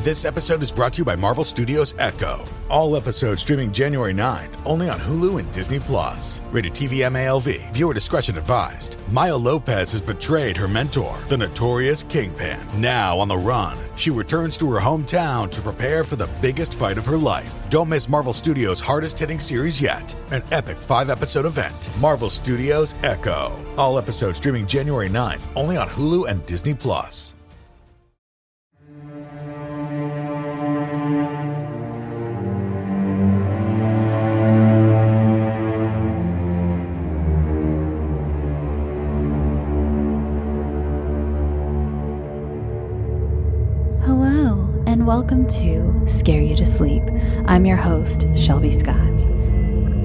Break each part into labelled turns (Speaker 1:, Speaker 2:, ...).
Speaker 1: This episode is brought to you by Marvel Studios Echo. All episodes streaming January 9th, only on Hulu and Disney+. Rated TV MALV. Viewer discretion advised. Maya Lopez has betrayed her mentor, the notorious Kingpin. Now on the run, she returns to her hometown to prepare for the biggest fight of her life. Don't miss Marvel Studios' hardest-hitting series yet. An epic 5-episode event. Marvel Studios Echo. All episodes streaming January 9th, only on Hulu and Disney+.
Speaker 2: Welcome to Scare You to Sleep. I'm your host, Shelby Scott.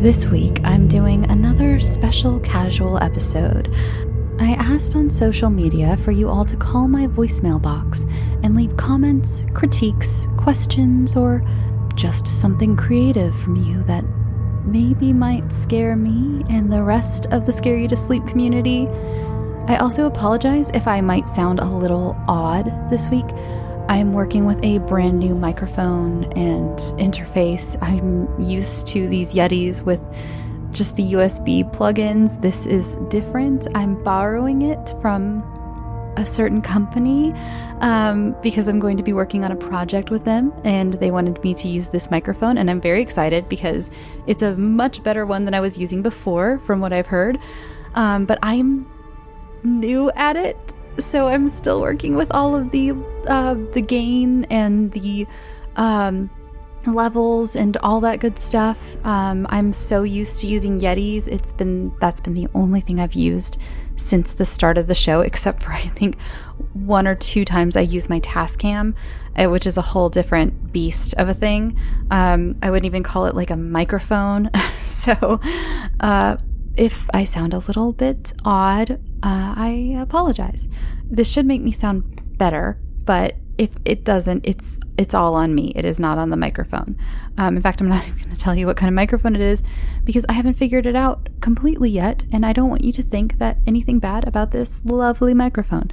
Speaker 2: This week, I'm doing another special casual episode. I asked on social media for you all to call my voicemail box and leave comments, critiques, questions, or just something creative from you that maybe might scare me and the rest of the Scare You to Sleep community. I also apologize if I might sound a little odd this week. I'm working with a brand new microphone and interface. I'm used to these Yetis with just the USB plugins. This is different. I'm borrowing it from a certain company because I'm going to be working on a project with them, and they wanted me to use this microphone, and I'm very excited because it's a much better one than I was using before from what I've heard. But I'm new at it. So I'm still working with all of the gain and the levels and all that good stuff. I'm so used to using Yetis. That's been the only thing I've used since the start of the show, except for I think 1 or 2 times I use my Tascam, which is a whole different beast of a thing. I wouldn't even call it like a microphone. So if I sound a little bit odd, I apologize. This should make me sound better, but if it doesn't, it's all on me. It is not on the microphone. In fact, I'm not even going to tell you what kind of microphone it is because I haven't figured it out completely yet, and I don't want you to think that anything bad about this lovely microphone.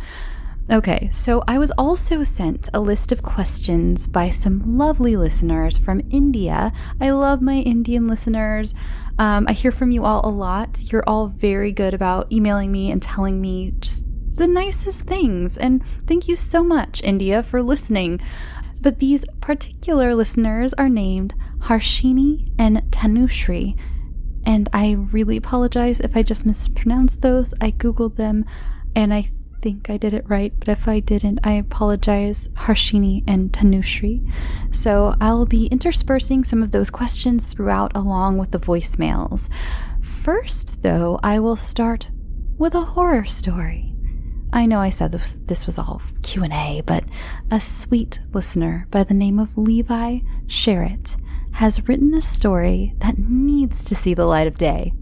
Speaker 2: Okay, so I was also sent a list of questions by some lovely listeners from India. I love my Indian listeners. I hear from you all a lot. You're all very good about emailing me and telling me just the nicest things. And thank you so much, India, for listening. But these particular listeners are named Harshini and Tanushri. And I really apologize if I just mispronounced those. I Googled them and I think I did it right, but if I didn't, I apologize, Harshini and Tanushri. So I'll be interspersing some of those questions throughout along with the voicemails. First, though, I will start with a horror story. I know I said this was all Q&A, but a sweet listener by the name of Levi Sherritt has written a story that needs to see the light of day.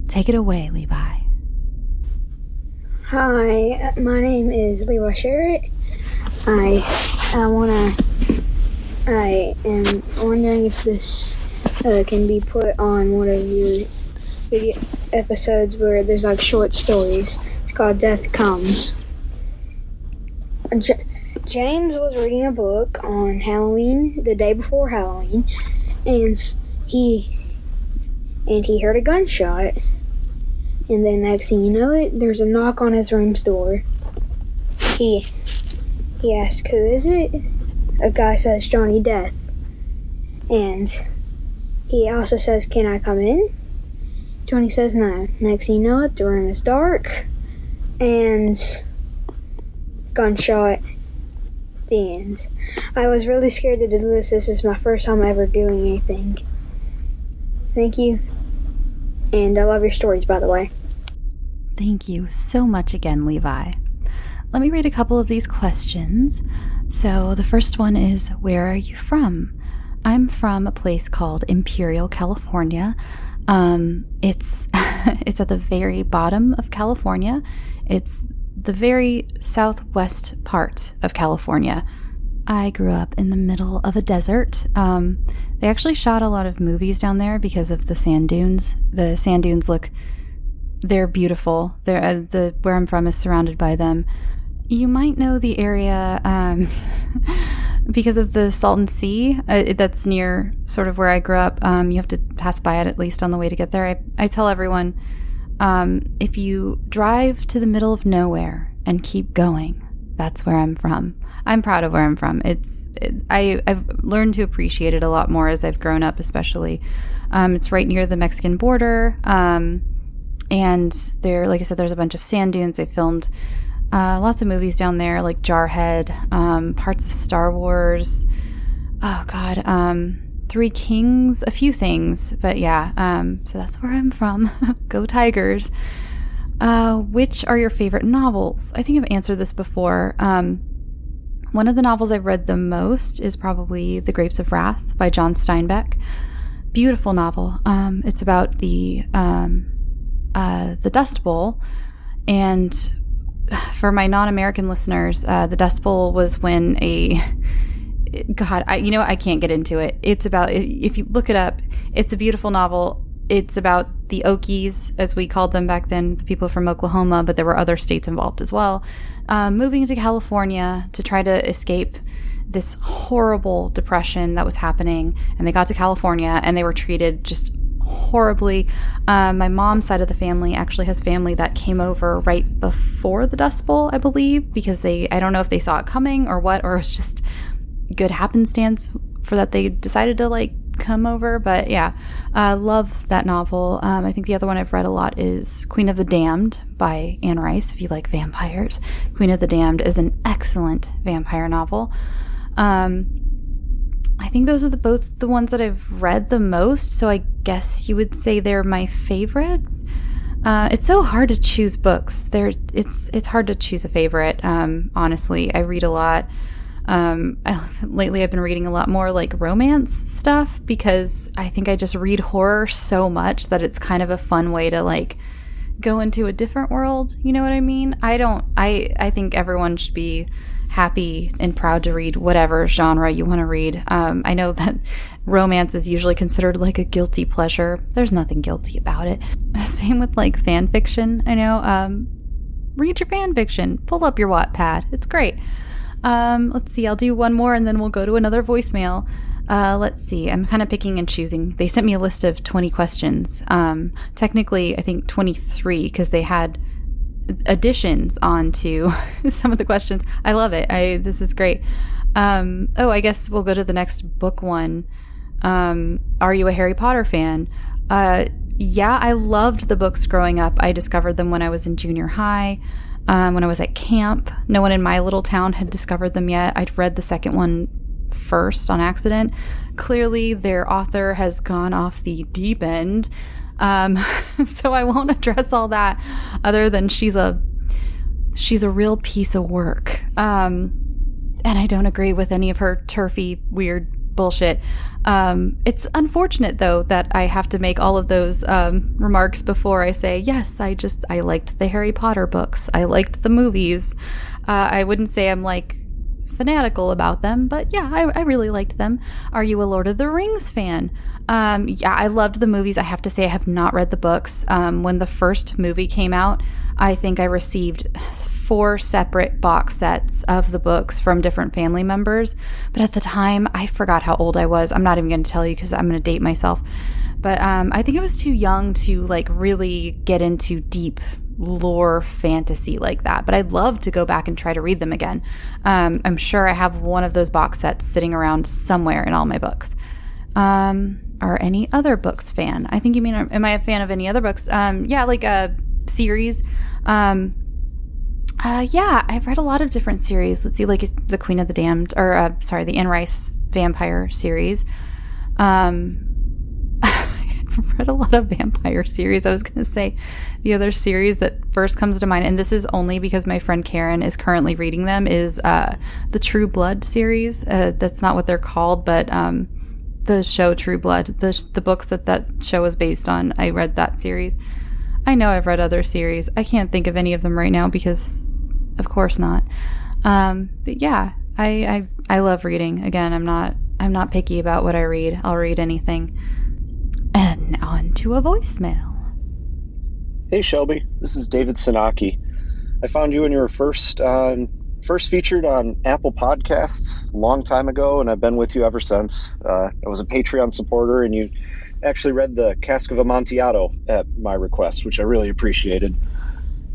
Speaker 2: Take it away, Levi.
Speaker 3: Hi, my name is Levi Sherritt. I am wondering if this can be put on one of your video episodes where there's like short stories. It's called Death Comes. James was reading a book on Halloween, the day before Halloween, and he heard a gunshot. And then next thing you know it, there's a knock on his room's door. He asks, "Who is it?" A guy says, "Johnny Death." And he also says, "Can I come in?" Johnny says no. Next thing you know it, the room is dark. And gunshot. The end. I was really scared to do this. This is my first time ever doing anything. Thank you. And I love your stories, by the way.
Speaker 2: Thank you so much again, Levi. Let me read a couple of these questions. So the first one is, where are you from? I'm from a place called Imperial, California. It's it's at the very bottom of California. It's the very southwest part of California. I grew up in the middle of a desert. They actually shot a lot of movies down there because of the sand dunes. The sand dunes they're beautiful. Where I'm from is surrounded by them. You might know the area because of the Salton Sea that's near sort of where I grew up. You have to pass by it at least on the way to get there. I tell everyone, if you drive to the middle of nowhere and keep going, that's where I'm from. I'm proud of where I'm from. I've learned to appreciate it a lot more as I've grown up, especially. It's right near the Mexican border. And there, like I said, there's a bunch of sand dunes. They filmed lots of movies down there, like Jarhead, parts of Star Wars. Oh, God. Three Kings, a few things. But yeah, so that's where I'm from. Go Tigers. Which are your favorite novels? I think I've answered this before. One of the novels I've read the most is probably The Grapes of Wrath by John Steinbeck. Beautiful novel. It's about the Dust Bowl. And for my non-American listeners, the Dust Bowl was when I can't get into it. It's about, if you look it up, it's a beautiful novel. It's about the Okies, as we called them back then, the people from Oklahoma, but there were other states involved as well, moving to California to try to escape this horrible depression that was happening. And they got to California and they were treated just horribly. My mom's side of the family actually has family that came over right before the Dust Bowl, I believe, because I don't know if they saw it coming or what, or it was just good happenstance for that they decided to come over. But yeah, love that novel. I think the other one I've read a lot is Queen of the Damned by Anne Rice, if you like vampires. Queen of the Damned is an excellent vampire novel. I think those are both the ones that I've read the most, so I guess you would say they're my favorites. It's so hard to choose books. It's hard to choose a favorite. Honestly, I read a lot. Lately I've been reading a lot more romance stuff because I think I just read horror so much that it's kind of a fun way to go into a different world. You know what I mean? I think everyone should be happy and proud to read whatever genre you want to read. I know that romance is usually considered a guilty pleasure. There's nothing guilty about it. Same with fan fiction. I know. Read your fan fiction. Pull up your Wattpad. It's great. Let's see. I'll do one more and then we'll go to another voicemail. Let's see. I'm kind of picking and choosing. They sent me a list of 20 questions. Technically, I think 23 because they had additions onto some of the questions. I love it. This is great. I guess we'll go to the next book one. Are you a Harry Potter fan? Yeah, I loved the books growing up. I discovered them when I was in junior high. When I was at camp, no one in my little town had discovered them yet. I'd read the second one first on accident. Clearly, their author has gone off the deep end. So I won't address all that other than she's a real piece of work. And I don't agree with any of her turfy, weird bullshit. It's unfortunate though that I have to make all of those remarks before I say, yes, I liked the Harry Potter books. I liked the movies. I wouldn't say I'm fanatical about them, but yeah, I really liked them. Are you a Lord of the Rings fan? Yeah, I loved the movies. I have to say I have not read the books. When the first movie came out, I think I received 4 separate box sets of the books from different family members. But at the time, I forgot how old I was. I'm not even going to tell you because I'm going to date myself. But I think I was too young to really get into deep lore fantasy like that. But I'd love to go back and try to read them again. I'm sure I have one of those box sets sitting around somewhere in all my books. Are any other books fan? I think you mean, am I a fan of any other books? Yeah, a series. Yeah, I've read a lot of different series. Let's see, the Queen of the Damned, or the Anne Rice vampire series. I've read a lot of vampire series. I was going to say the other series that first comes to mind, and this is only because my friend Karen is currently reading them, is the True Blood series. That's not what they're called, but the show True Blood, the books that show is based on, I read that series. I know I've read other series. I can't think of any of them right now because, of course not. But yeah, I love reading. Again, I'm not picky about what I read. I'll read anything. And on to a voicemail.
Speaker 4: Hey Shelby, this is David Sinaki. I found you in your first first featured on Apple Podcasts a long time ago, and I've been with you ever since. I was a Patreon supporter, and you actually read the Cask of Amontillado at my request, which I really appreciated.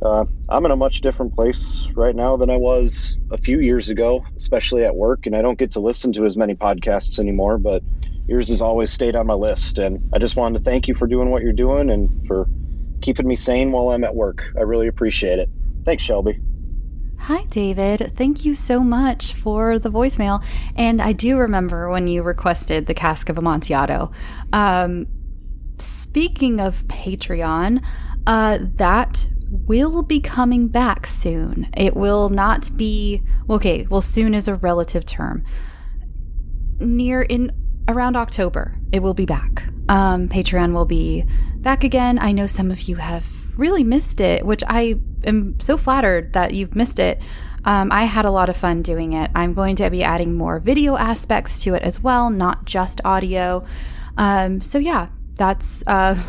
Speaker 4: I'm in a much different place right now than I was a few years ago, especially at work, and I don't get to listen to as many podcasts anymore, but yours has always stayed on my list, and I just wanted to thank you for doing what you're doing and for keeping me sane while I'm at work. I really appreciate it. Thanks, Shelby.
Speaker 2: Hi, David. Thank you so much for the voicemail. And I do remember when you requested the Cask of Amontillado. Speaking of Patreon, that will be coming back soon. It will not be, soon is a relative term. Around October, it will be back. Patreon will be back again. I know some of you have really missed it, which I am so flattered that you've missed it. I had a lot of fun doing it. I'm going to be adding more video aspects to it as well, not just audio. So yeah, that's a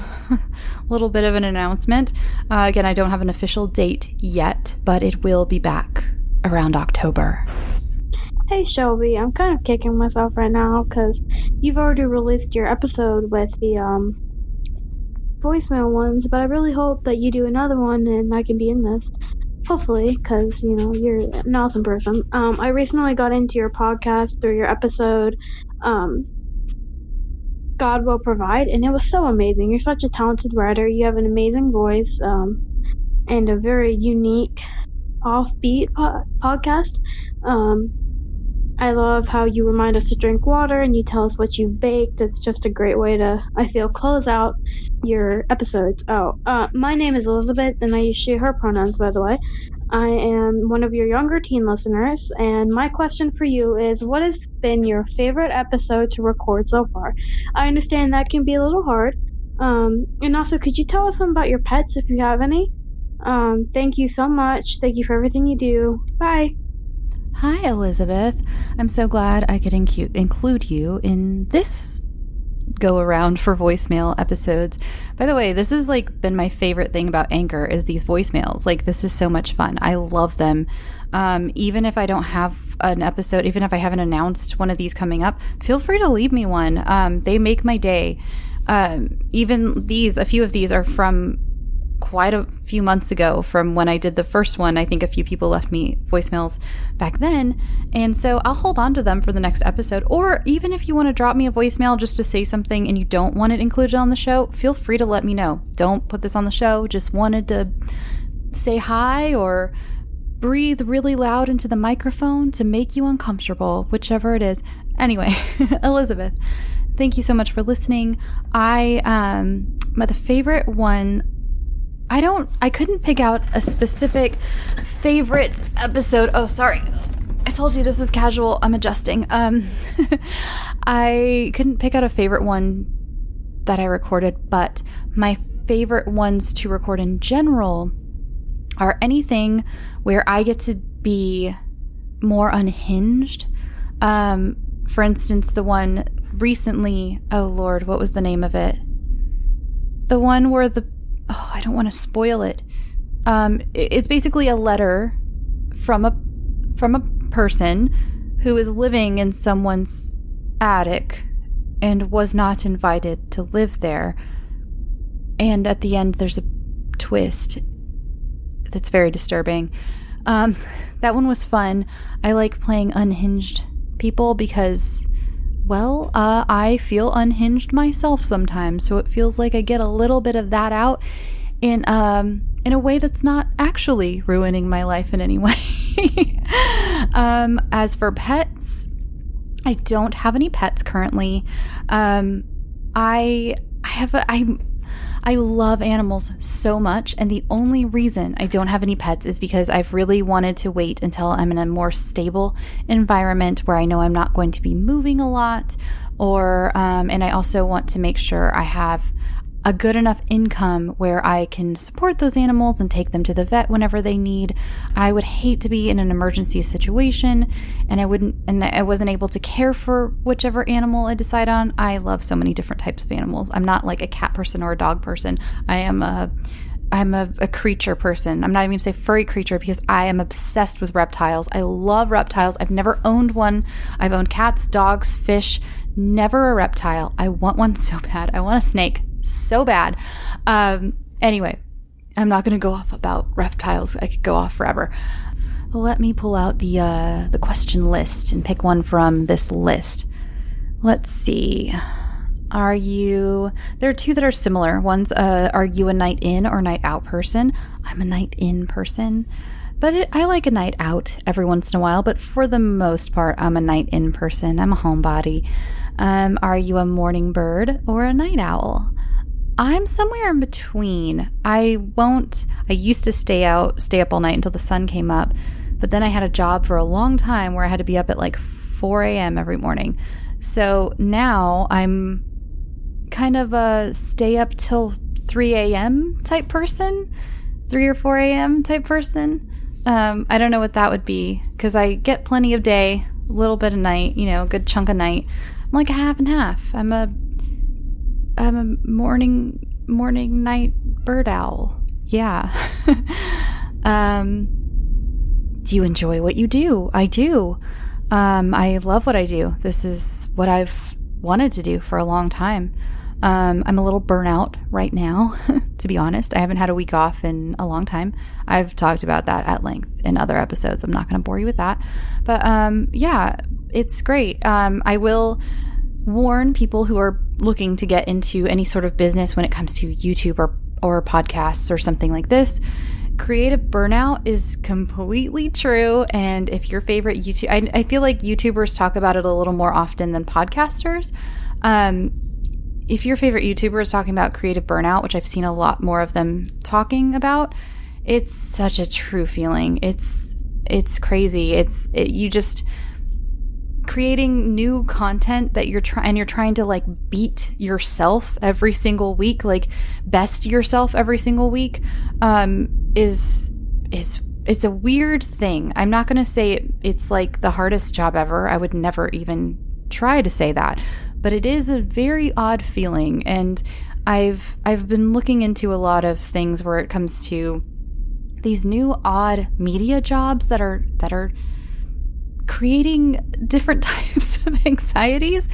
Speaker 2: little bit of an announcement. Again, I don't have an official date yet, but it will be back around October.
Speaker 5: Hey Shelby, I'm kind of kicking myself right now because you've already released your episode with the voicemail ones, but I really hope that you do another one and I can be in this. Hopefully, because, you're an awesome person. I recently got into your podcast through your episode, God Will Provide, and it was so amazing. You're such a talented writer. You have an amazing voice, and a very unique, offbeat podcast. I love how you remind us to drink water and you tell us what you've baked. It's just a great way to, I feel, close out your episodes. My name is Elizabeth, and I use she, her pronouns, by the way. I am one of your younger teen listeners, and my question for you is, what has been your favorite episode to record so far? I understand that can be a little hard. And also, could you tell us something about your pets if you have any? Thank you so much. Thank you for everything you do. Bye.
Speaker 2: Hi, Elizabeth. I'm so glad I could include you in this go around for voicemail episodes. By the way, this has been my favorite thing about Anchor is these voicemails. This is so much fun. I love them. Even if I don't have an episode, even if I haven't announced one of these coming up, feel free to leave me one. They make my day. Even a few of these are from quite a few months ago from when I did the first one. I think a few people left me voicemails back then. And so I'll hold on to them for the next episode. Or even if you want to drop me a voicemail just to say something and you don't want it included on the show, feel free to let me know. Don't put this on the show. Just wanted to say hi or breathe really loud into the microphone to make you uncomfortable, whichever it is. Anyway, Elizabeth, thank you so much for listening. The favorite one, I couldn't pick out a specific favorite episode. Oh, sorry. I told you this is casual. I'm adjusting. I couldn't pick out a favorite one that I recorded, but my favorite ones to record in general are anything where I get to be more unhinged. For instance, the one recently, oh Lord, what was the name of it? The one where I don't want to spoil it. It's basically a letter from a person who is living in someone's attic and was not invited to live there. And at the end, there's a twist that's very disturbing. That one was fun. I like playing unhinged people because, I feel unhinged myself sometimes, so it feels like I get a little bit of that out in a way that's not actually ruining my life in any way. As for pets, I don't have any pets currently. I love animals so much, and the only reason I don't have any pets is because I've really wanted to wait until I'm in a more stable environment where I know I'm not going to be moving a lot, and I also want to make sure I have a good enough income where I can support those animals and take them to the vet whenever they need. I would hate to be in an emergency situation and I wasn't able to care for whichever animal I decide on. I love so many different types of animals. I'm not like a cat person or a dog person. I am a creature person. I'm not even gonna say furry creature because I am obsessed with reptiles. I love reptiles. I've never owned one. I've owned cats, dogs, fish, never a reptile. I want one so bad. I want a snake so bad. Anyway, I'm not gonna go off about reptiles. I could go off forever. Let me pull out the question list and pick one from this list. Let's see. There are two that are similar. One's, are you a night in or night out person? I'm a night in person, but I like a night out every once in a while, but for the most part, I'm a night in person. I'm a homebody. Are you a morning bird or a night owl? I'm somewhere in between. I used to stay up all night until the sun came up, but then I had a job for a long time where I had to be up at like 4 a.m. every morning. So now I'm kind of a stay up till 3 a.m. type person, 3 or 4 a.m. type person. I don't know what that would be because I get plenty of day, a little bit of night, a good chunk of night. I'm like a half and half. I'm a morning night bird owl. Yeah. Do you enjoy what you do? I do. I love what I do. This is what I've wanted to do for a long time. I'm a little burnout right now, to be honest. I haven't had a week off in a long time. I've talked about that at length in other episodes. I'm not going to bore you with that. But yeah, it's great. I will warn people who are looking to get into any sort of business when it comes to YouTube or podcasts or something like this. Creative burnout is completely true. And if your favorite YouTube, I feel like YouTubers talk about it a little more often than podcasters. If your favorite YouTuber is talking about creative burnout, which I've seen a lot more of them talking about, it's such a true feeling. It's crazy. You just creating new content that you're trying to like beat yourself every single week, like best yourself every single week, is it's a weird thing. I'm not going to say it's like the hardest job ever. I would never even try to say that. But it is a very odd feeling, and I've been looking into a lot of things where it comes to these new odd media jobs that are creating different types of anxieties.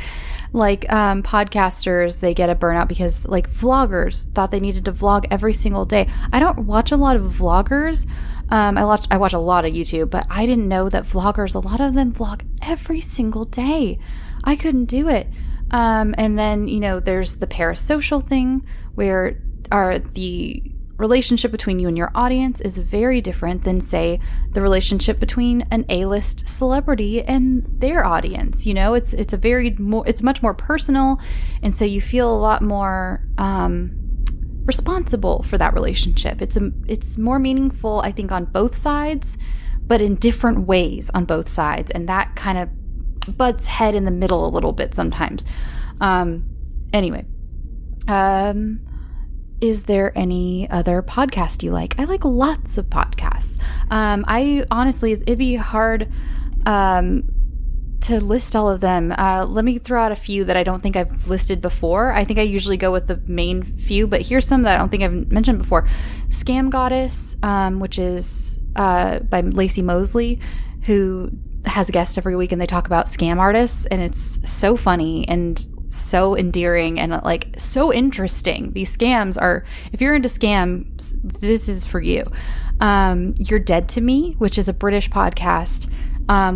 Speaker 2: Like podcasters, they get a burnout because like vloggers thought they needed to vlog every single day. I don't watch a lot of vloggers. I watch a lot of YouTube, but I didn't know that vloggers, a lot of them vlog every single day. I couldn't do it. And then, there's the parasocial thing where the relationship between you and your audience is very different than, say, the relationship between an A-list celebrity and their audience. It's much more personal. And so you feel a lot more, responsible for that relationship. It's more meaningful, I think, on both sides, but in different ways on both sides. And that kind of butts head in the middle a little bit sometimes. Anyway, is there any other podcast you like? I like lots of podcasts. I honestly, it'd be hard to list all of them. Let me throw out a few that I don't think I've listed before. I think I usually go with the main few, but here's some that I don't think I've mentioned before. Scam Goddess, which is by Lacey Mosley, who has a guest every week, and they talk about scam artists, and it's so funny and so endearing and like so interesting. These scams are, if you're into scams, this is for you. You're Dead to Me, which is a British podcast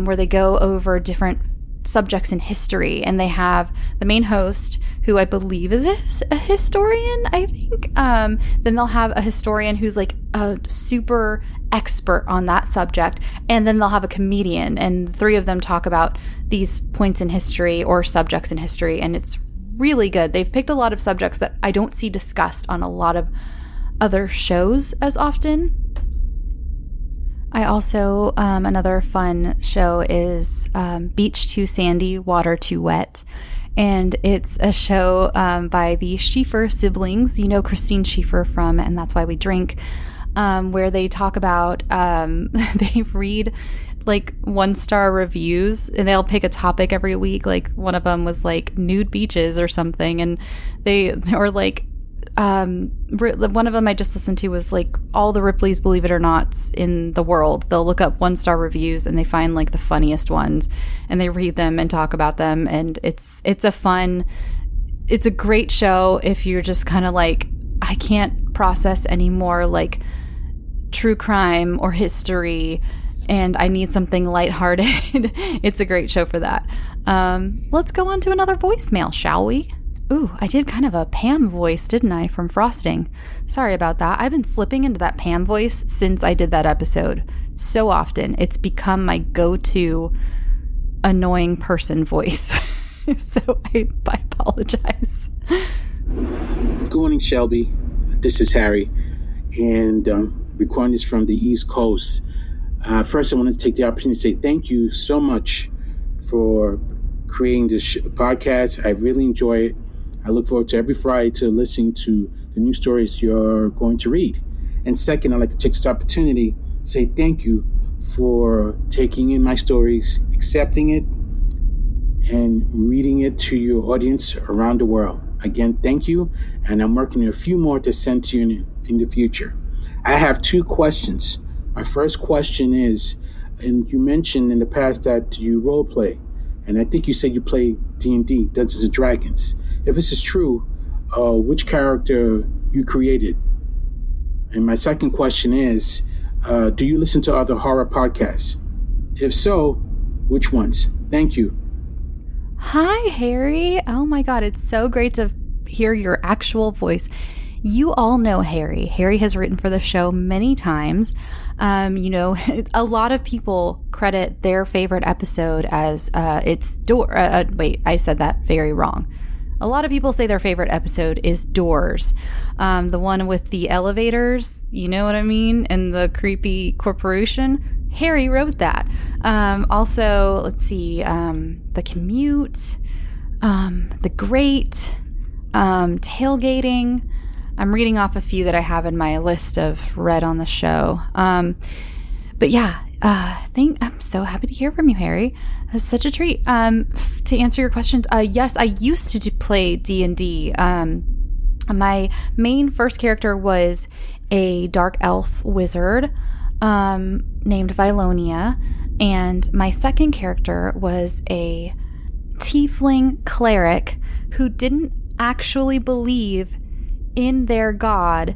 Speaker 2: where they go over different subjects in history, and they have the main host, who I believe is a historian, I think. Then they'll have a historian who's like a super expert on that subject, and then they'll have a comedian, and the three of them talk about these points in history or subjects in history, and it's really good. They've picked a lot of subjects that I don't see discussed on a lot of other shows as often. I also, another fun show is Beach Too Sandy, Water Too Wet. And it's a show by the Schieffer siblings. Christine Schieffer from And That's Why We Drink, where they talk about, they read like 1-star reviews, and they'll pick a topic every week. Like one of them was like nude beaches or something. And or like one of them I just listened to was like all the Ripley's Believe It or Nots in the world. They'll look up 1-star reviews and they find like the funniest ones and they read them and talk about them. And it's a great show if you're just kind of like, I can't process any more like true crime or history and I need something lighthearted. It's a great show for that. Let's go on to another voicemail, shall we? Ooh, I did kind of a Pam voice, didn't I, from Frosting? Sorry about that. I've been slipping into that Pam voice since I did that episode so often. It's become my go-to annoying person voice. So I apologize.
Speaker 6: Good morning, Shelby. This is Harry, and recording this from the East Coast. First, I want to take the opportunity to say thank you so much for creating this podcast. I really enjoy it. I look forward to every Friday to listening to the new stories you're going to read. And second, I'd like to take this opportunity to say thank you for taking in my stories, accepting it, and reading it to your audience around the world. Again, thank you, and I'm working on a few more to send to you in the future. I have 2 questions. My first question is, and you mentioned in the past that you role play, and I think you said you play D&D, Dungeons and Dragons. If this is true, which character you created? And my second question is, do you listen to other horror podcasts? If so, which ones? Thank you.
Speaker 2: Hi, Harry. Oh my God, it's so great to hear your actual voice. You all know Harry. Harry has written for the show many times. A lot of people credit their favorite episode as wait, I said that very wrong. A lot of people say their favorite episode is Doors. The one with the elevators, you know what I mean? And the creepy corporation. Harry wrote that. Also, let's see, The Commute, The Great, Tailgating. I'm reading off a few that I have in my list of read on the show. But yeah, I'm so happy to hear from you, Harry. That's such a treat. To answer your questions, yes, I used to play D&D. My main first character was a dark elf wizard named Vilonia, and my second character was a tiefling cleric who didn't actually believe in their god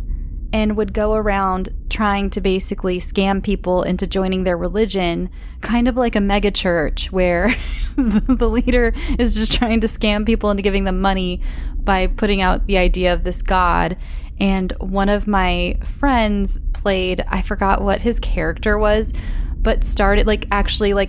Speaker 2: and would go around trying to basically scam people into joining their religion, kind of like a mega church where the leader is just trying to scam people into giving them money by putting out the idea of this god. And one of my friends played, I forgot what his character was, but started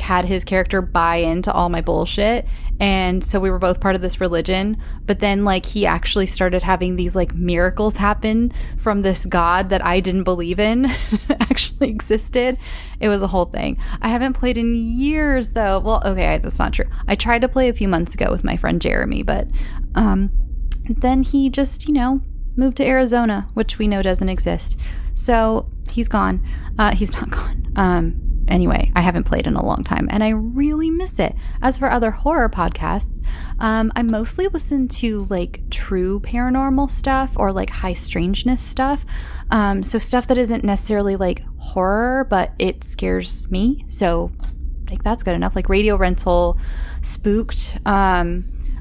Speaker 2: had his character buy into all my bullshit. And so we were both part of this religion, but then he actually started having these miracles happen from this god that I didn't believe in actually existed. It was a whole thing. I haven't played in years though. Well, okay, that's not true. I tried to play a few months ago with my friend Jeremy, but then he just, moved to Arizona, which we know doesn't exist. So he's gone. He's not gone. Anyway, I haven't played in a long time and I really miss it. As for other horror podcasts, I mostly listen to true paranormal stuff or high strangeness stuff. So stuff that isn't necessarily horror, but it scares me. So that's good enough. Radio Rental, Spooked,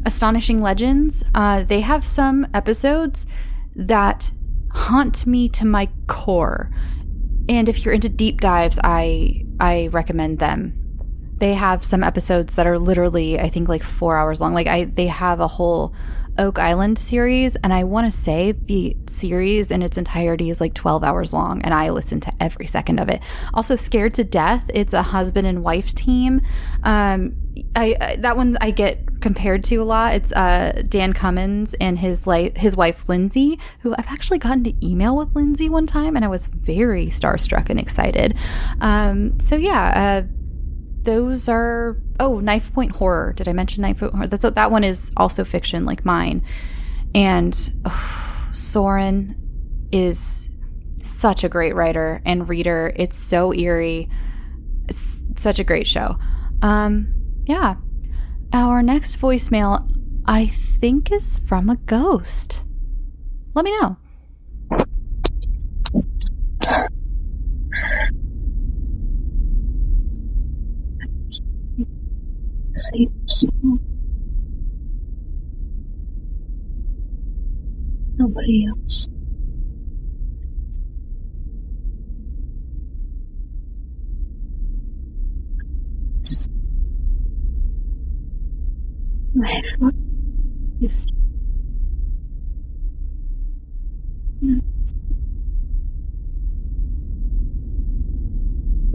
Speaker 2: Astonishing Legends. They have some episodes that haunt me to my core. And if you're into deep dives, I recommend them. They have some episodes that are literally, I think, 4 hours long. They have a whole Oak Island series, and I want to say the series in its entirety is 12 hours long, and I listen to every second of it. Also, Scared to Death. It's a husband and wife team. That one I get compared to a lot. It's Dan Cummins and his wife Lindsay, who I've actually gotten to email with Lindsay one time, and I was very starstruck and excited. Those are Knife Point Horror. Did I mention Knife Point Horror? That one is also fiction like mine. And Soren is such a great writer and reader. It's so eerie. It's such a great show. Yeah. Our next voicemail, I think, is from a ghost. Let me know.
Speaker 3: nobody else. My foot is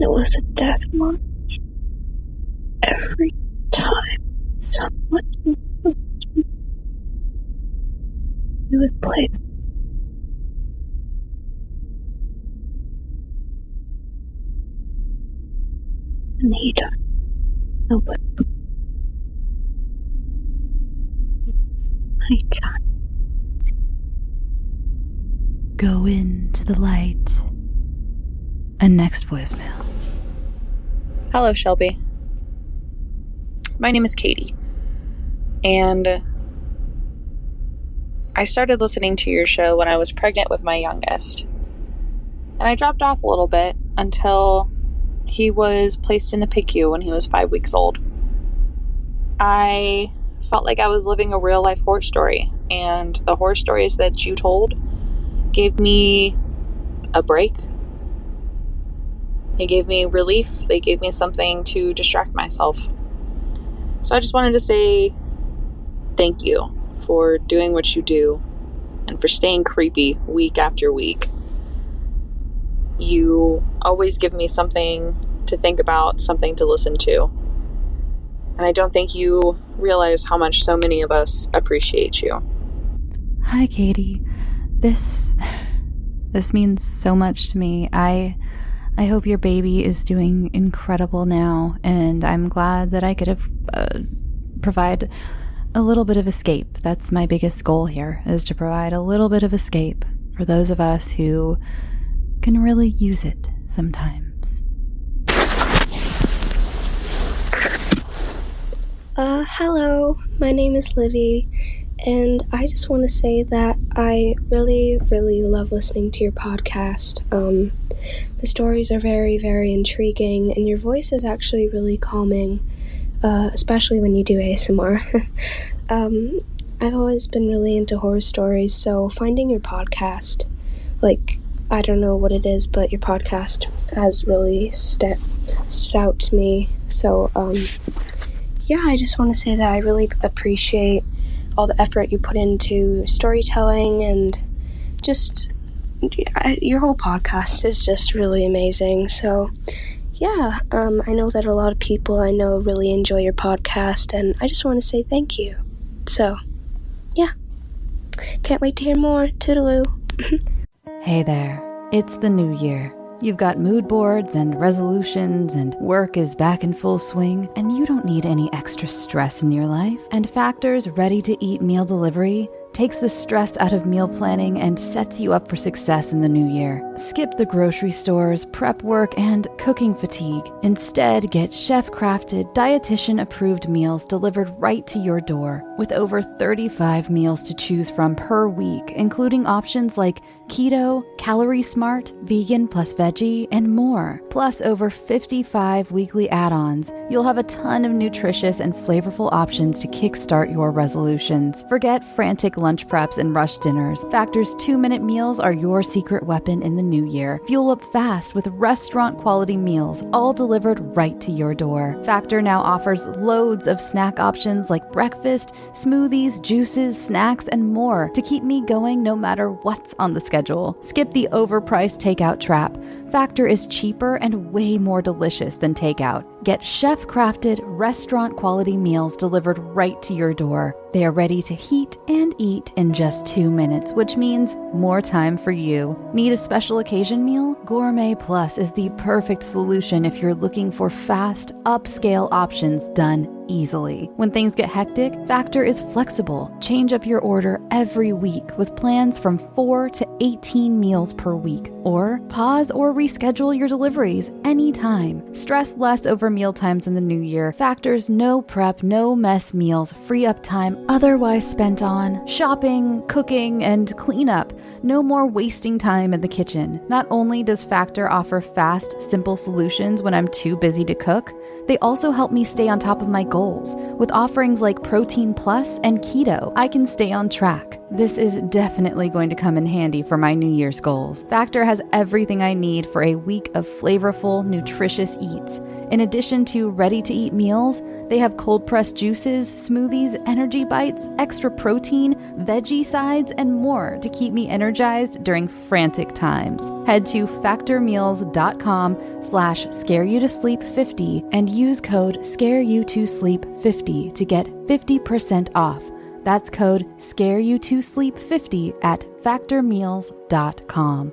Speaker 3: it was a death march. Every time someone we would play. And he died. Nobody. My time.
Speaker 2: Go into the light. And next voicemail.
Speaker 7: Hello, Shelby. My name is Katie. And I started listening to your show when I was pregnant with my youngest. And I dropped off a little bit until he was placed in the PICU when he was 5 weeks old. I felt like I was living a real life horror story, and the horror stories that you told gave me a break. They gave me relief. They gave me something to distract myself. So I just wanted to say thank you for doing what you do and for staying creepy week after week. You always give me something to think about, something to listen to. And I don't think you realize how much so many of us appreciate you.
Speaker 2: Hi, Katie. This means so much to me. I hope your baby is doing incredible now, and I'm glad that I could have provide a little bit of escape. That's my biggest goal here, is to provide a little bit of escape for those of us who can really use it sometimes.
Speaker 3: Hello, my name is Livy, and I just want to say that I really, really love listening to your podcast. The stories are very, very intriguing, and your voice is actually really calming, especially when you do ASMR. I've always been really into horror stories, so finding your podcast, I don't know what it is, but your podcast has really stood out to me. So, yeah, I just want to say that I really appreciate all the effort you put into storytelling, and just your whole podcast is just really amazing. So, yeah, I know that a lot of people I know really enjoy your podcast, and I just want to say thank you. So, yeah, can't wait to hear more. Toodaloo.
Speaker 2: Hey there, it's the new year. You've got mood boards and resolutions, and work is back in full swing, and you don't need any extra stress in your life. And Factor's ready-to-eat meal delivery takes the stress out of meal planning and sets you up for success in the new year. Skip the grocery stores, prep work, and cooking fatigue. Instead, get chef-crafted, dietitian-approved meals delivered right to your door, with over 35 meals to choose from per week, including options like keto, calorie smart, vegan plus veggie, and more. Plus over 55 weekly add-ons. You'll have a ton of nutritious and flavorful options to kickstart your resolutions. Forget frantic lunch preps and rush dinners. Factor's 2-minute meals are your secret weapon in the new year. Fuel up fast with restaurant-quality meals, all delivered right to your door. Factor now offers loads of snack options like breakfast, smoothies, juices, snacks, and more to keep me going no matter what's on the schedule. Skip the overpriced takeout trap. Factor is cheaper and way more delicious than takeout. Get chef-crafted, restaurant-quality meals delivered right to your door. They are ready to heat and eat in just 2 minutes, which means more time for you. Need a special occasion meal? Gourmet Plus is the perfect solution if you're looking for fast, upscale options done easily. When things get hectic, Factor is flexible. Change up your order every week with plans from 4 to 18 meals per week. Or pause or reschedule your deliveries anytime. Stress less over meal times in the new year. Factor's no prep, no mess meals free up time otherwise spent on shopping, cooking, and cleanup. No more wasting time in the kitchen. Not only does Factor offer fast, simple solutions when I'm too busy to cook, They also help me stay on top of my goals. With offerings like Protein Plus and Keto, I can stay on track. This is definitely going to come in handy for my New Year's goals. Factor has everything I need for a week of flavorful, nutritious eats. In addition to ready-to-eat meals, they have cold-pressed juices, smoothies, energy bites, extra protein, veggie sides, and more to keep me energized during frantic times. Head to factormeals.com/scareyoutosleep50 and use code scareyoutosleep50 to get 50% off. That's code scareyoutosleep50 at factormeals.com.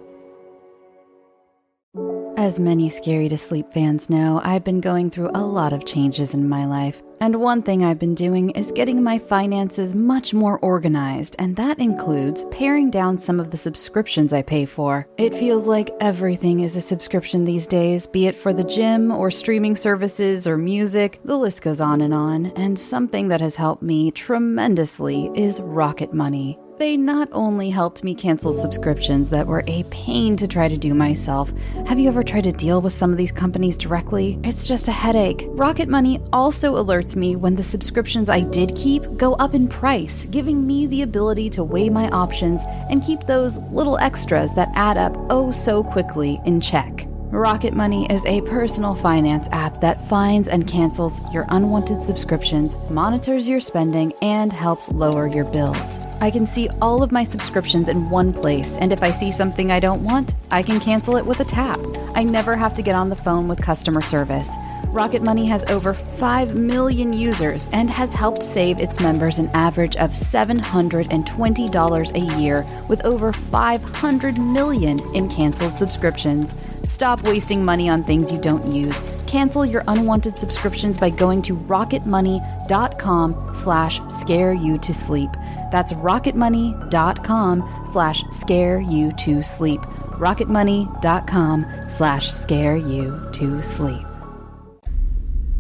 Speaker 2: As many Scary to Sleep fans know, I've been going through a lot of changes in my life. And one thing I've been doing is getting my finances much more organized, and that includes paring down some of the subscriptions I pay for. It feels like everything is a subscription these days, be it for the gym or streaming services or music, the list goes on, and something that has helped me tremendously is Rocket Money. They not only helped me cancel subscriptions that were a pain to try to do myself. Have you ever tried to deal with some of these companies directly? It's just a headache. Rocket Money also alerts me when the subscriptions I did keep go up in price, giving me the ability to weigh my options and keep those little extras that add up oh so quickly in check. Rocket Money is a personal finance app that finds and cancels your unwanted subscriptions, monitors your spending, and helps lower your bills. I can see all of my subscriptions in one place, and if I see something I don't want, I can cancel it with a tap. I never have to get on the phone with customer service. Rocket Money has over 5 million users and has helped save its members an average of $720 a year with over 500 million in canceled subscriptions. Stop wasting money on things you don't use. Cancel your unwanted subscriptions by going to rocketmoney.com/scareyoutosleep. That's rocketmoney.com/scareyoutosleep. rocketmoney.com/scareyoutosleep.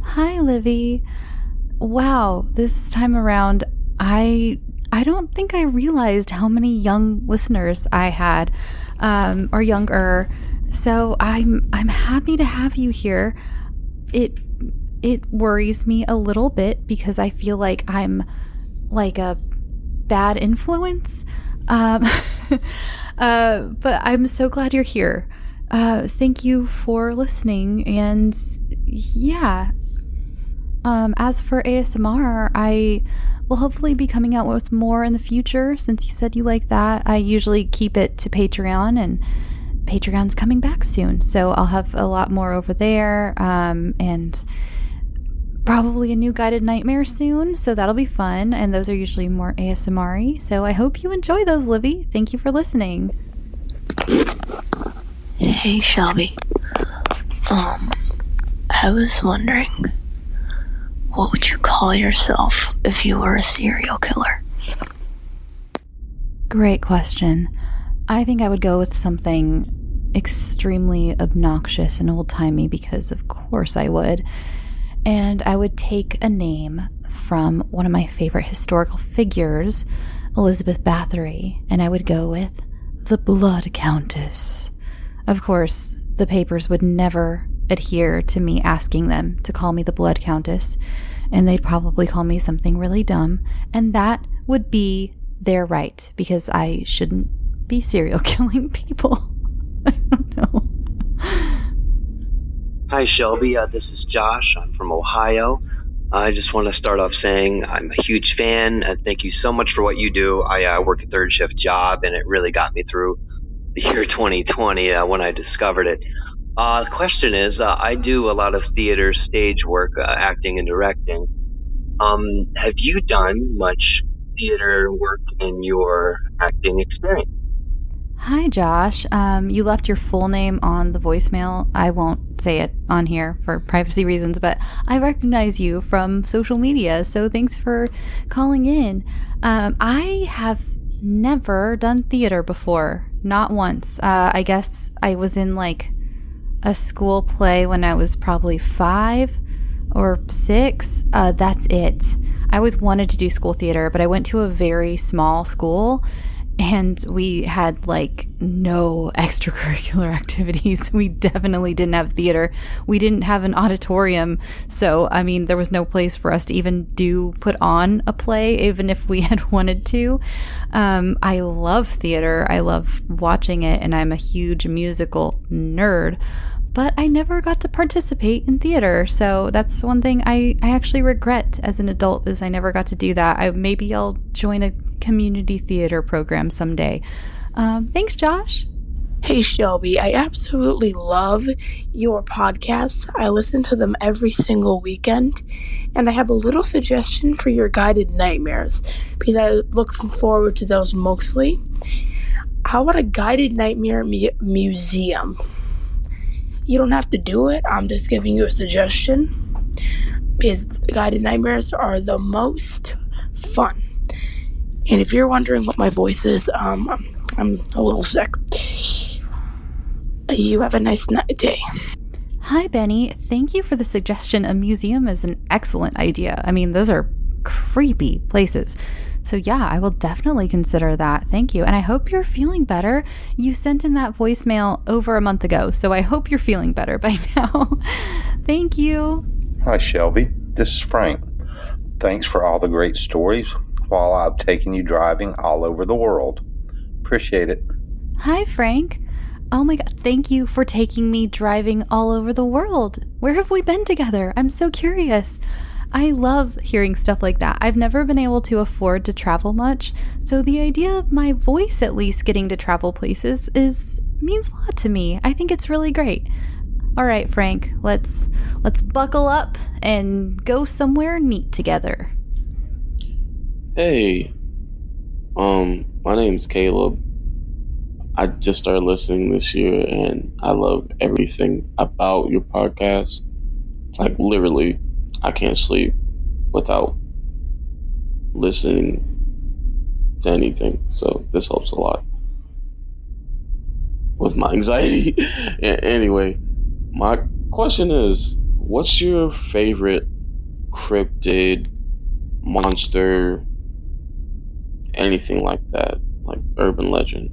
Speaker 2: Hi, Livy. Wow, this time around, I don't think I realized how many young listeners I had, or younger. So I'm happy to have you here. It worries me a little bit because I feel like I'm like a bad influence. But I'm so glad you're here. Thank you for listening. And yeah. As for ASMR, I will hopefully be coming out with more in the future. Since you said you like that, I usually keep it to Patreon, and Patreon's coming back soon. So I'll have a lot more over there, and probably a new guided nightmare soon. So that'll be fun. And those are usually more ASMR-y. So I hope you enjoy those, Livy. Thank you for listening.
Speaker 8: Hey, Shelby. I was wondering, what would you call yourself if you were a serial killer?
Speaker 2: Great question. I think I would go with something extremely obnoxious and old-timey because of course I would. And I would take a name from one of my favorite historical figures, Elizabeth Bathory, and I would go with the Blood Countess. Of course, the papers would never adhere to me asking them to call me the Blood Countess, and they'd probably call me something really dumb, and that would be their right, because I shouldn't be serial killing people. I don't know.
Speaker 9: Hi, Shelby. This is Josh. I'm from Ohio. I just want to start off saying I'm a huge fan, and thank you so much for what you do. I work a third shift job, and it really got me through the year 2020 when I discovered it. The question is, I do a lot of theater, stage work, acting and directing. Have you done much theater work in your acting experience?
Speaker 2: Hi, Josh. You left your full name on the voicemail. I won't say it on here for privacy reasons, but I recognize you from social media, so thanks for calling in. I have never done theater before, not once. I guess I was in like a school play when I was probably 5 or 6. That's it. I always wanted to do school theater, but I went to a very small school, And we had like no extracurricular activities. We definitely didn't have theater. We didn't have an auditorium. So, I mean, there was no place for us to even put on a play, even if we had wanted to. I love theater. I love watching it, and I'm a huge musical nerd. But I never got to participate in theater. So that's one thing I actually regret as an adult, is I never got to do that. Maybe I'll join a community theater program someday. Thanks, Josh.
Speaker 10: Hey, Shelby, I absolutely love your podcasts. I listen to them every single weekend, and I have a little suggestion for your guided nightmares, because I look forward to those mostly. How about a guided nightmare museum? You don't have to do it. I'm just giving you a suggestion, because guided nightmares are the most fun. And if you're wondering what my voice is, I'm a little sick. You have a nice day.
Speaker 2: Hi, Benny. Thank you for the suggestion. A museum is an excellent idea. I mean, those are creepy places. So yeah, I will definitely consider that. Thank you. And I hope you're feeling better. You sent in that voicemail over a month ago, so I hope you're feeling better by now. Thank you.
Speaker 11: Hi, Shelby. This is Frank. Thanks for all the great stories while I've taken you driving all over the world. Appreciate it.
Speaker 2: Hi, Frank. Oh my God. Thank you for taking me driving all over the world. Where have we been together? I'm so curious. I love hearing stuff like that. I've never been able to afford to travel much, so the idea of my voice at least getting to travel places means a lot to me. I think it's really great. All right, Frank, let's buckle up and go somewhere neat together.
Speaker 12: Hey, my name's Caleb. I just started listening this year, and I love everything about your podcast. Like, literally, I can't sleep without listening to anything. So this helps a lot with my anxiety. Anyway, my question is, what's your favorite cryptid, monster, anything like that, like urban legend?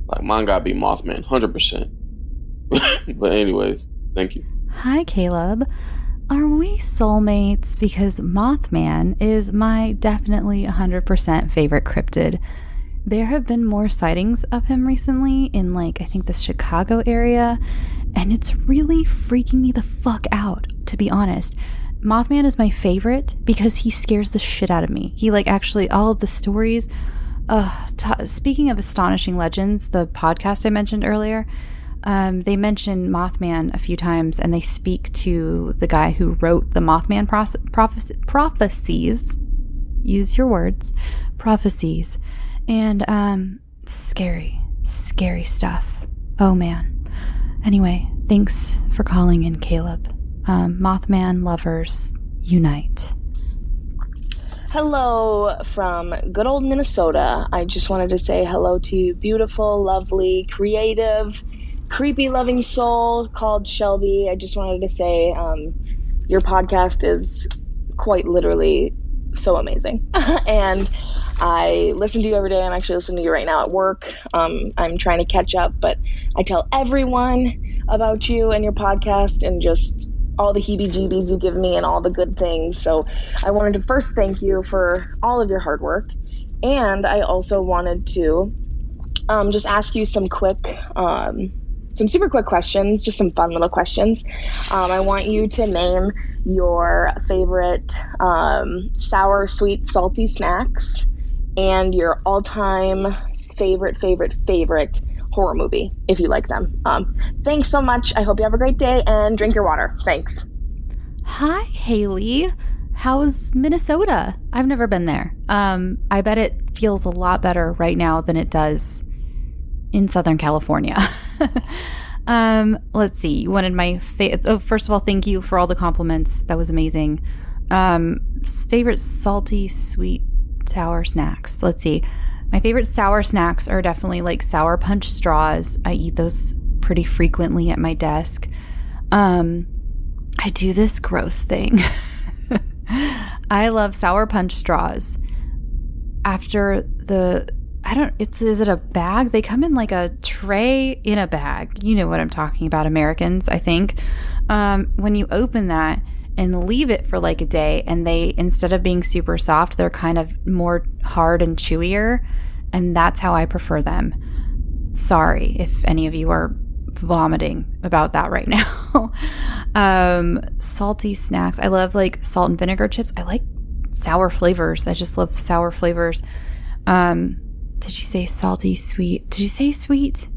Speaker 12: Like, mine gotta be Mothman, 100%. But anyways, thank you.
Speaker 2: Hi, Caleb. Are we soulmates? Because Mothman is my definitely 100% favorite cryptid. There have been more sightings of him recently in, like, I think the Chicago area, and it's really freaking me the fuck out, to be honest. Mothman is my favorite because he scares the shit out of me. He, like, actually, all of the stories. Speaking of Astonishing Legends, the podcast I mentioned earlier, they mention Mothman a few times, and they speak to the guy who wrote the Mothman prophecies. Use your words. Prophecies. And scary stuff. Oh, man. Anyway, thanks for calling in, Caleb. Mothman lovers, unite.
Speaker 13: Hello from good old Minnesota. I just wanted to say hello to you, beautiful, lovely, creative, creepy, loving soul called Shelby. I just wanted to say your podcast is quite literally so amazing. And I listen to you every day. I'm actually listening to you right now at work. I'm trying to catch up, but I tell everyone about you and your podcast and just all the heebie-jeebies you give me and all the good things. So I wanted to first thank you for all of your hard work. And I also wanted to just ask you some super quick questions, just some fun little questions. I want you to name your favorite sour, sweet, salty snacks and your all-time favorite horror movie, if you like them. Thanks so much. I hope you have a great day and drink your water. Thanks.
Speaker 2: Hi, Haley. How's Minnesota? I've never been there. I bet it feels a lot better right now than it does in Southern California. Let's see. You wanted my first of all, thank you for all the compliments. That was amazing. Favorite salty, sweet, sour snacks. Let's see. My favorite sour snacks are definitely like Sour Punch straws. I eat those pretty frequently at my desk. I do this gross thing. I love Sour Punch straws. After the is it a bag? They come in like a tray in a bag. You know what I'm talking about, Americans, I think. When you open that and leave it for like a day, and they, instead of being super soft, they're kind of more hard and chewier. And that's how I prefer them. Sorry if any of you are vomiting about that right now. Salty snacks. I love like salt and vinegar chips. I like sour flavors. I just love sour flavors. Did you say salty, sweet? Did you say sweet?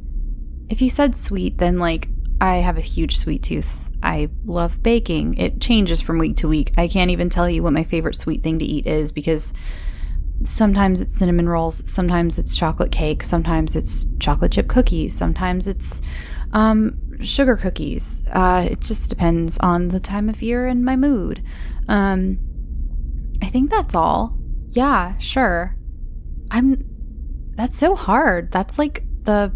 Speaker 2: If you said sweet, then like I have a huge sweet tooth. I love baking. It changes from week to week. I can't even tell you what my favorite sweet thing to eat is, because sometimes it's cinnamon rolls, sometimes it's chocolate cake, sometimes it's chocolate chip cookies, sometimes it's sugar cookies. It just depends on the time of year and my mood. I think that's all. Yeah, sure. That's so hard. That's like the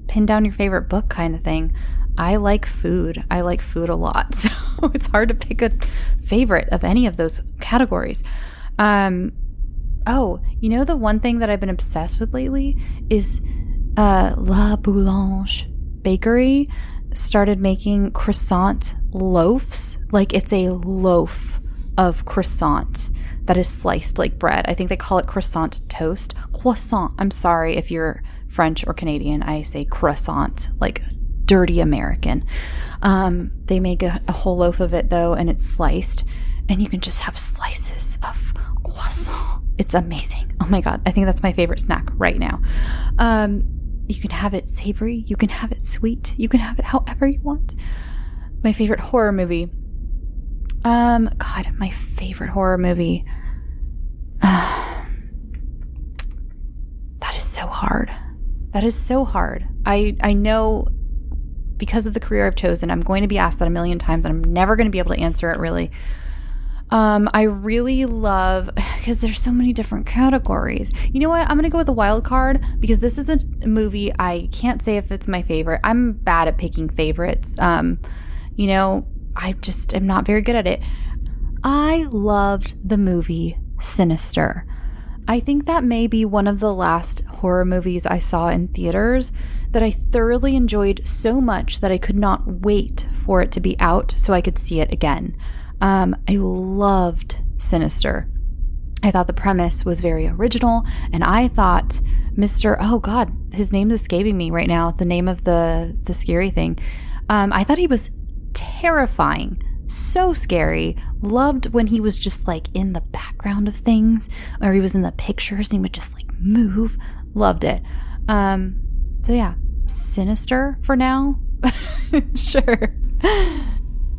Speaker 2: pin down your favorite book kind of thing. I like food. I like food a lot. So it's hard to pick a favorite of any of those categories. Oh, you know, the one thing that I've been obsessed with lately is La Boulange Bakery started making croissant loaves. Like, it's a loaf of croissant that is sliced like bread. I think they call it croissant toast. Croissant. I'm sorry if you're French or Canadian. I say croissant, like dirty American. They make a whole loaf of it though, and it's sliced, and you can just have slices of croissant. It's amazing. Oh my God. I think that's my favorite snack right now. You can have it savory. You can have it sweet. You can have it however you want. My favorite horror movie. God, my favorite horror movie. That is so hard. That is so hard. I know, because of the career I've chosen, I'm going to be asked that a million times, and I'm never going to be able to answer it really. I really love, because there's so many different categories. You know what? I'm going to go with a wild card, because this is a movie I can't say if it's my favorite. I'm bad at picking favorites. You know, I just am not very good at it. I loved the movie Sinister. I think that may be one of the last horror movies I saw in theaters that I thoroughly enjoyed so much that I could not wait for it to be out so I could see it again. I loved Sinister. I thought the premise was very original, and I thought oh God, his name's escaping me right now, the name of the scary thing. I thought he was terrifying, so scary. Loved when he was just like in the background of things, or he was in the pictures and he would just like move. Loved it. So yeah, Sinister for now. Sure.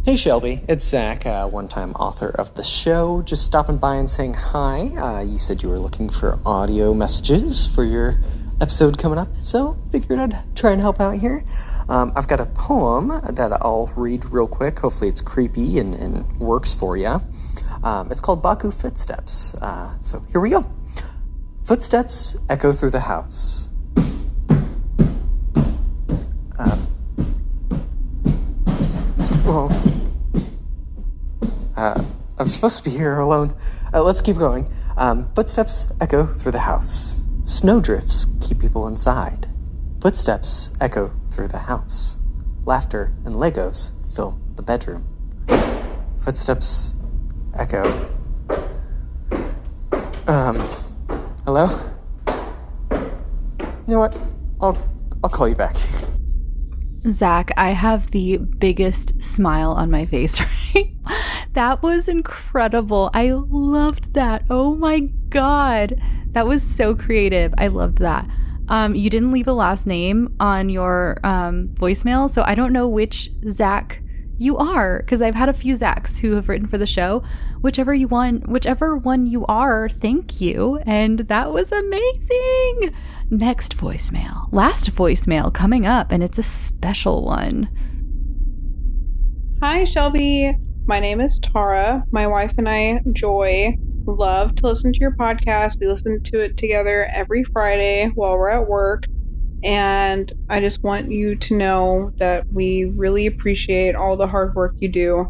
Speaker 14: Hey Shelby, it's Zach, one-time author of the show. Just stopping by and saying hi. You said you were looking for audio messages for your episode coming up, so figured I'd try and help out here. I've got a poem that I'll read real quick. Hopefully it's creepy and works for you. It's called Baku Footsteps. So here we go. Footsteps echo through the house. I'm supposed to be here alone. Let's keep going. Footsteps echo through the house. Snowdrifts keep people inside. Footsteps echo through the house. Laughter and Legos fill the bedroom. Footsteps echo. Hello? You know what? I'll call you back.
Speaker 2: Zach, I have the biggest smile on my face, right? That was incredible. I loved that. Oh my God. That was so creative. I loved that. You didn't leave a last name on your voicemail, so I don't know which Zach you are, because I've had a few Zachs who have written for the show. Whichever one you are, thank you. And that was amazing. Next voicemail. Last voicemail coming up, and it's a special one.
Speaker 15: Hi, Shelby. My name is Tara. My wife and I, Joy, love to listen to your podcast. We listen to it together every Friday while we're at work. And I just want you to know that we really appreciate all the hard work you do.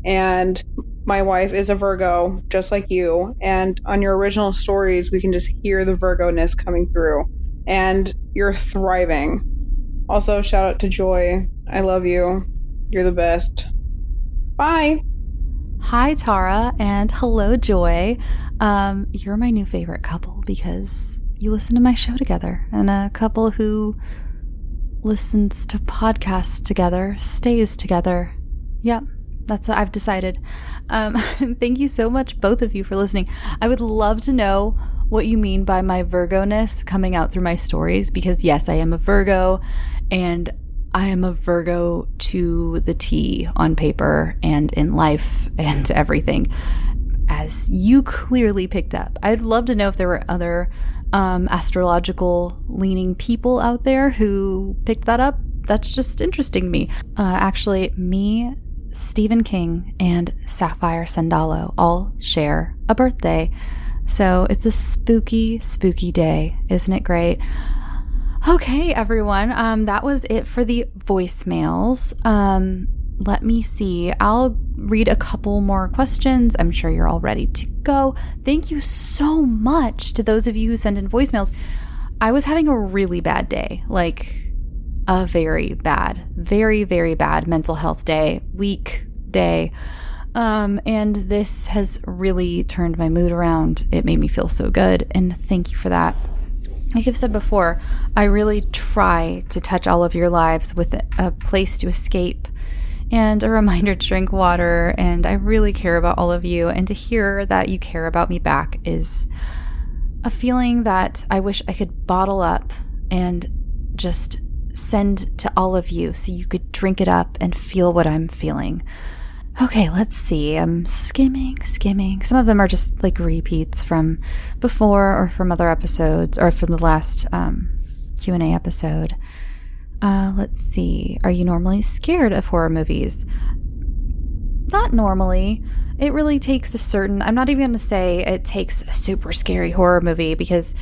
Speaker 15: And my wife is a Virgo, just like you. And on your original stories, we can just hear the Virgo-ness coming through. and you're thriving. Also, shout out to Joy. I love you. You're the best. Bye.
Speaker 2: Hi, Tara, and hello, Joy. You're my new favorite couple because you listen to my show together, and a couple who listens to podcasts together stays together. Yep, that's what I've decided. Thank you so much, both of you, for listening. I would love to know what you mean by my Virgo-ness coming out through my stories, because yes, I am a Virgo, and I am a Virgo to the T on paper and in life and everything, as you clearly picked up. I'd love to know if there were other astrological leaning people out there who picked that up. That's just interesting to me. Actually, me, Stephen King, and Sapphire Sandalo all share a birthday. So it's a spooky, spooky day. Isn't it great? Okay, everyone. That was it for the voicemails. Let me see. I'll read a couple more questions. I'm sure you're all ready to go. Thank you so much to those of you who send in voicemails. I was having a really bad day, like a very, very bad mental health day, week day. And this has really turned my mood around. It made me feel so good. And thank you for that. Like I've said before, I really try to touch all of your lives with a place to escape and a reminder to drink water. And I really care about all of you. And to hear that you care about me back is a feeling that I wish I could bottle up and just send to all of you so you could drink it up and feel what I'm feeling. Okay, let's see. I'm skimming. Some of them are just like repeats from before or from other episodes or from the last Q&A episode. Let's see. Are you normally scared of horror movies? Not normally. It really takes a certain... I'm not even going to say it takes a super scary horror movie, because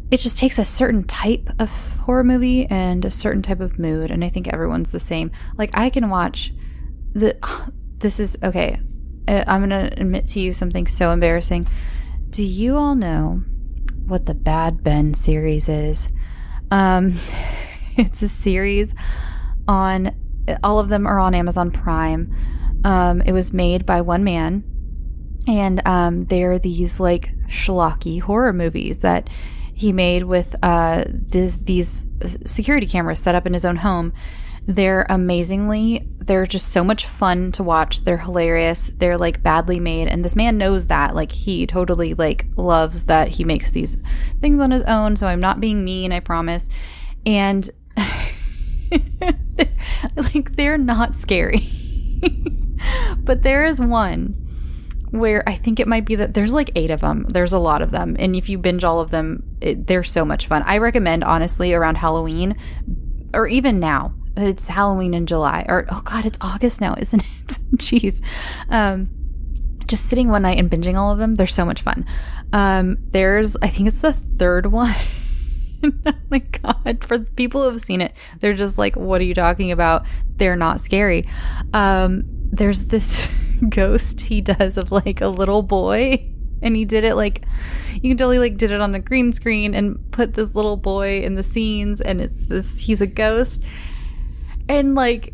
Speaker 2: it just takes a certain type of horror movie and a certain type of mood, and I think everyone's the same. Like, I can watch this is okay. I'm going to admit to you something so embarrassing. Do you all know what the Bad Ben series is? It's a series on, all of them are on Amazon Prime. It was made by one man, and they're these like schlocky horror movies that he made with these security cameras set up in his own home. They're just so much fun to watch. They're hilarious. They're like badly made. And this man knows that. Like, he totally like loves that he makes these things on his own. So I'm not being mean, I promise. And like, they're not scary. But there is one where I think it might be that there's like 8 of them. There's a lot of them. And if you binge all of them, they're so much fun. I recommend, honestly, around Halloween, or even now. It's Halloween in July, or oh god, it's August now, isn't it? Jeez. Just sitting one night and binging all of them, they're so much fun. I think it's the 3rd one. Oh my god, for the people who have seen it, they're just like, what are you talking about? They're not scary. There's this ghost he does of like a little boy, and he did it like, you can tell he like did it on a green screen and put this little boy in the scenes, and he's a ghost. And like,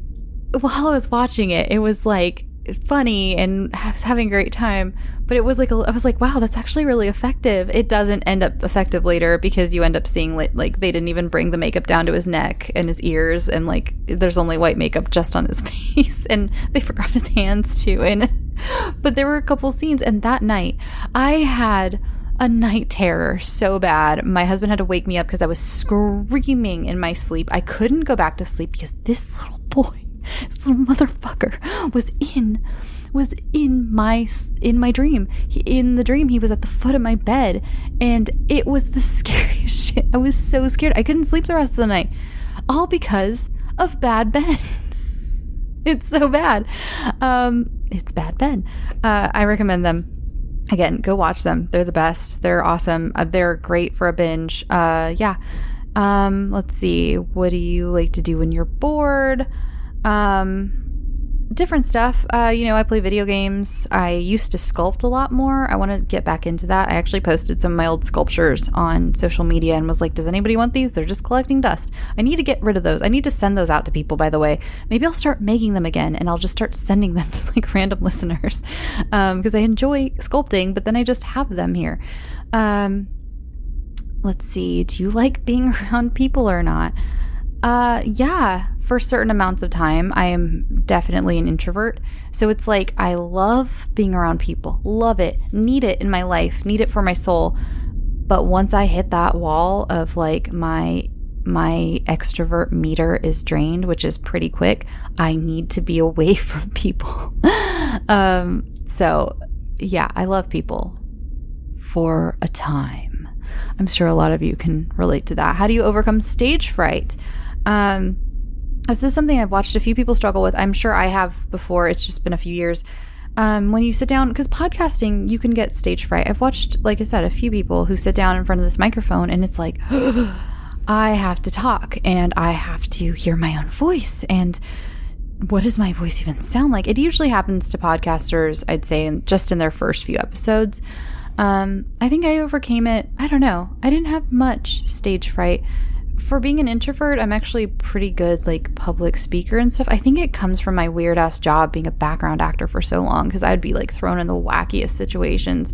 Speaker 2: while I was watching it, it was like funny and I was having a great time, but it was like, I was like, wow, that's actually really effective. It doesn't end up effective later, because you end up seeing like they didn't even bring the makeup down to his neck and his ears, and like there's only white makeup just on his face, and they forgot his hands too. But there were a couple scenes, and that night I had a night terror so bad. My husband had to wake me up because I was screaming in my sleep. I couldn't go back to sleep because this little boy, this little motherfucker was in my dream. In the dream, he was at the foot of my bed, and it was the scariest shit. I was so scared. I couldn't sleep the rest of the night, all because of Bad Ben. It's so bad. It's Bad Ben. I recommend them. Again, go watch them. They're the best. They're awesome. They're great for a binge. Yeah. Let's see. What do you like to do when you're bored? different stuff. I play video games. I used to sculpt a lot more. I want to get back into that. I actually posted some of my old sculptures on social media and was like, does anybody want these? They're just collecting dust. I need to get rid of those. I need to send those out to people, by the way. Maybe I'll start making them again and I'll just start sending them to like random listeners because I enjoy sculpting, but then I just have them here. Let's see. Do you like being around people or not? Yeah, for certain amounts of time. I am definitely an introvert. So it's like, I love being around people. Love it. Need it in my life. Need it for my soul. But once I hit that wall of like my extrovert meter is drained, which is pretty quick, I need to be away from people. So yeah, I love people for a time. I'm sure a lot of you can relate to that. How do you overcome stage fright? This is something I've watched a few people struggle with. I'm sure I have before. It's just been a few years. When you sit down, because podcasting, you can get stage fright. I've watched, like I said, a few people who sit down in front of this microphone and it's like, I have to talk and I have to hear my own voice. And what does my voice even sound like? It usually happens to podcasters, I'd say, just in their first few episodes. I think I overcame it. I don't know. I didn't have much stage fright. For being an introvert, I'm actually pretty good, like, public speaker and stuff. I think it comes from my weird ass job being a background actor for so long, because I'd be like thrown in the wackiest situations.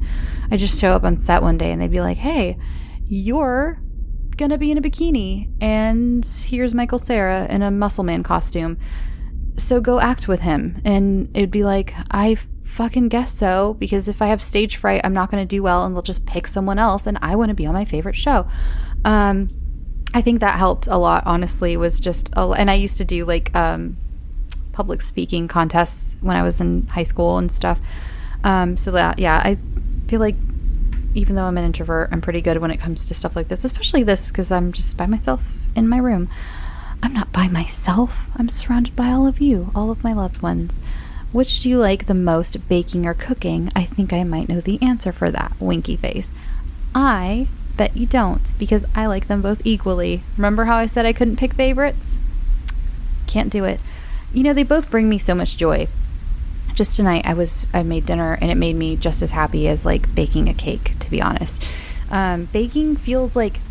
Speaker 2: I just show up on set one day and they'd be like, hey, you're gonna be in a bikini and here's Michael Cera in a muscle man costume, so go act with him. And it'd be like, I fucking guess so, because if I have stage fright, I'm not gonna do well and they'll just pick someone else and I want to be on my favorite show. I think that helped a lot, honestly, was just, and I used to do like public speaking contests when I was in high school and stuff. So that, yeah, I feel like even though I'm an introvert, I'm pretty good when it comes to stuff like this, especially this, because I'm just by myself in my room. I'm not by myself. I'm surrounded by all of you, all of my loved ones. Which do you like the most, baking or cooking? I think I might know the answer for that. Winky face. I bet you don't, because I like them both equally. Remember how I said I couldn't pick favorites? Can't do it. You know, they both bring me so much joy. Just tonight I made dinner and it made me just as happy as like baking a cake, to be honest. Baking feels like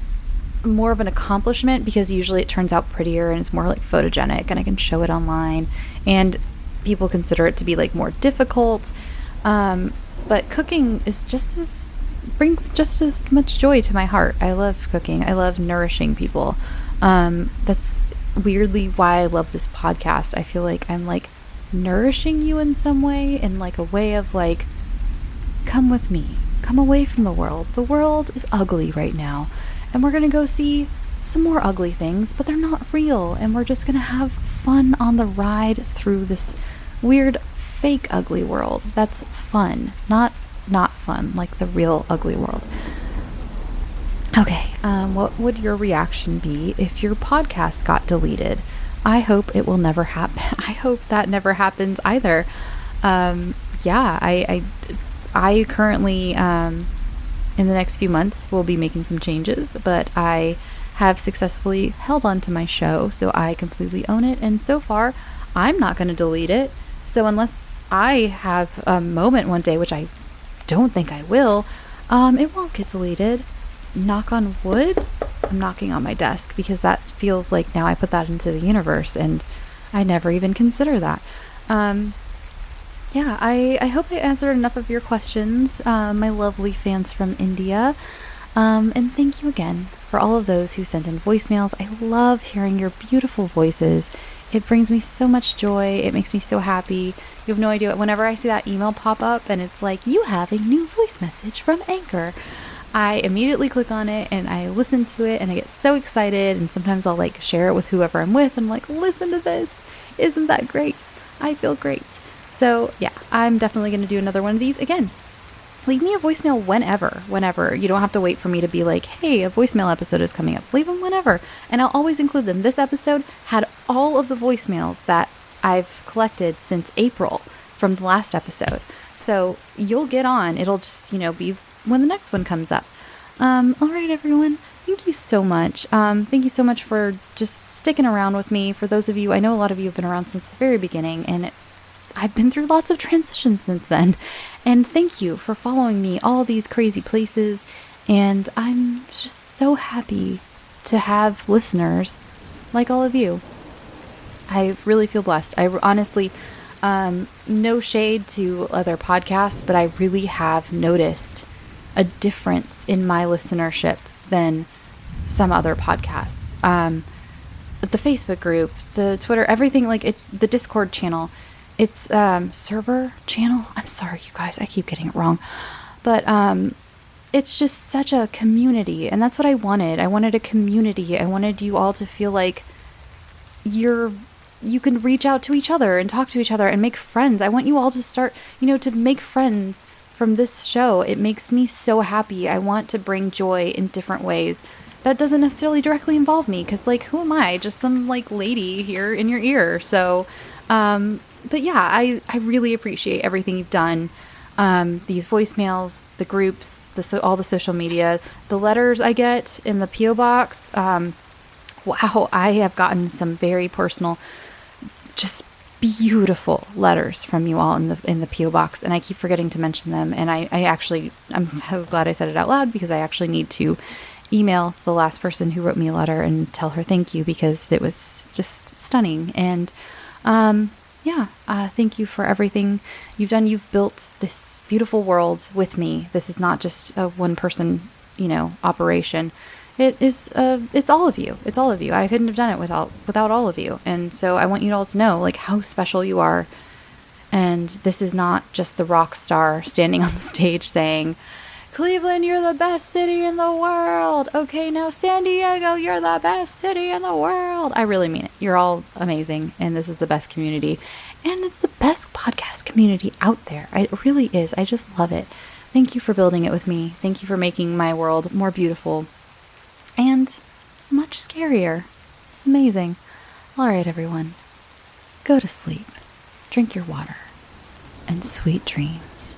Speaker 2: more of an accomplishment because usually it turns out prettier and it's more like photogenic and I can show it online and people consider it to be like more difficult. But cooking is brings just as much joy to my heart. I love cooking. I love nourishing people. That's weirdly why I love this podcast. I feel like I'm like nourishing you in some way, in like a way of like, come with me, come away from the world. The world is ugly right now and we're gonna go see some more ugly things, but they're not real, and we're just gonna have fun on the ride through this weird fake ugly world. That's fun, not fun like the real ugly world. Okay, what would your reaction be if your podcast got deleted? I hope it will never happen. I hope that never happens either. Yeah, I currently in the next few months will be making some changes, but I have successfully held on to my show, so I completely own it, and so far I'm not going to delete it. So unless I have a moment one day, which I don't think I will, it won't get deleted. Knock on wood. I'm knocking on my desk because that feels like now I put that into the universe and I never even consider that. Yeah, I hope I answered enough of your questions, my lovely fans from India. And thank you again for all of those who sent in voicemails. I love hearing your beautiful voices. It brings me so much joy. It makes me so happy. You have no idea. Whenever I see that email pop up and it's like, you have a new voice message from Anchor, I immediately click on it and I listen to it and I get so excited. And sometimes I'll like share it with whoever I'm with. And I'm like, listen to this. Isn't that great? I feel great. So yeah, I'm definitely going to do another one of these again. Leave me a voicemail whenever. You don't have to wait for me to be like, hey, a voicemail episode is coming up. Leave them whenever. And I'll always include them. This episode had all of the voicemails that I've collected since April from the last episode. So you'll get on. It'll just, be when the next one comes up. All right, everyone. Thank you so much. Thank you so much for just sticking around with me. For those of you, I know a lot of you have been around since the very beginning, and I've been through lots of transitions since then. And thank you for following me all these crazy places. And I'm just so happy to have listeners like all of you. I really feel blessed. I honestly, no shade to other podcasts, but I really have noticed a difference in my listenership than some other podcasts. The Facebook group, the Twitter, everything, like it, the Discord channel, it's server channel. I'm sorry, you guys, I keep getting it wrong. But it's just such a community, and that's what I wanted. I wanted a community. I wanted you all to feel like you can reach out to each other and talk to each other and make friends. I want you all to start, to make friends from this show. It makes me so happy. I want to bring joy in different ways. That doesn't necessarily directly involve me, because, like, who am I? Just some, like, lady here in your ear. So, but yeah, I really appreciate everything you've done. These voicemails, the groups, all the social media, the letters I get in the P.O. box. Wow, I have gotten some very personal, just beautiful letters from you all in the P.O. box, and I keep forgetting to mention them. And I'm so glad I said it out loud, because I actually need to email the last person who wrote me a letter and tell her thank you, because it was just stunning. And thank you for everything you've done. You've built this beautiful world with me. This is not just a one person, operation. It's all of you. It's all of you. I couldn't have done it without all of you. And so I want you all to know, like, how special you are. And this is not just the rock star standing on the stage saying, Cleveland, you're the best city in the world. Okay, now San Diego, you're the best city in the world. I really mean it. You're all amazing, and this is the best community. And it's the best podcast community out there. It really is. I just love it. Thank you for building it with me. Thank you for making my world more beautiful and much scarier. It's amazing. All right, everyone. Go to sleep. Drink your water. And sweet dreams.